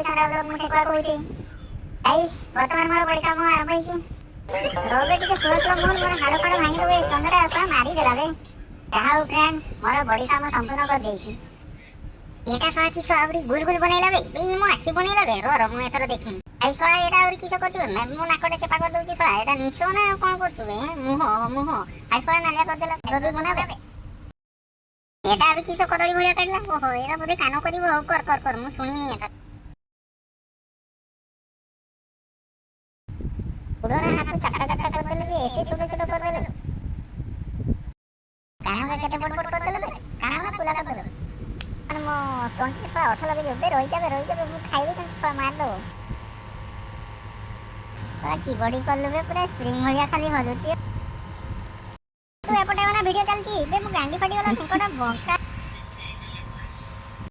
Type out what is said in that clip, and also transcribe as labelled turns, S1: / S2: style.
S1: Police download ମୁଁ ଠେକୁଆ କହୁଛି। ଗାଇସ୍ ବର୍ତ୍ତମାନ ମୋର ବଡି କାମ ଆରମ୍ଭ ହେଇଛି। ରବେ ଟିକେ ସ୍ଲୋ ସ୍ଲୋ ମୋଡ ମୋର ହାଡ଼ ଫାଡ଼ ଭାଙ୍ଗିଦେବେ। ଚନ୍ଦ୍ରା ପୁରା ମାରିଦେଲା ବେ। ଯାହା ହଉ ଫ୍ରେଣ୍ଡ ମୋର ବଡି କାମ ସମ୍ପୂର୍ଣ୍ଣ କରିଦେଇଛି। ଏଟା ଶଳା କିସ ଆହୁରି ଗୁଲ ଗୁଲ ବନେଇଲା ବେ। ଏଇ ମୋ ଆଖି ବନେଇଲା ବେ। ର ମୁଁ ଏଥର ଦେଖିନି। ଆଇ ଶଳା ଏଟା ଆହୁରି କିସ କରୁଛୁ ବେ। ମୁଁ ନାକଟେ ଚେପା କରିଦଉଛି ଶଳା। ଏଟା ନିଶ ନା କଣ କରୁଛୁ ବେ। ମୁହଁ ଆଇ ଶଳା ନାଲିଆ କରିଦେଲା। ରବି ବନା ବେ। ଏଟା ଆହୁରି କିସ କଦଳୀ ଭଳିଆ କାଟିଲା। ଓହୋ ଏଟା ବୋଧେ କାନ କରିବ। ହଉ କର ମୁଁ ଶୁଣିନି ଏଟା। ପୁରାଣା ହାତ ଚାଟା ଚାଟା କରିଦେଲେ ଯେ ଏତେ ଛୋଟ ଛୋଟ କରିଦେଲେ। କାନଟା କେତେ ବଡ ବଡ କରିଦେଲେ ବେ। କାନ ନା କୁଲାଟା କରିଦେଲେ। ମୋ ତଣ୍ଟି ଶଳା ଅଠ ଲଗେଇଯିବ ବେ। ରହିଯାବେ ମୁଁ ଖାଇବି କିନ୍ତୁ ଶଳା ମାରିଦବ। ଶଳା କି ବଡି କଲୁ ବେ ପୁରା ସ୍ପ୍ରିଙ୍ଗ ଭଳିଆ ଖାଲି ହଲୁଛି। ତୁ ଏପଟେ ଗଲା ଭିଡିଓ ଚାଲିଛି ବେ। ମୁଁ ଗାଣ୍ଡି ଫାଟି ଗଲା ଠୁଙ୍କଟା ବଙ୍କା।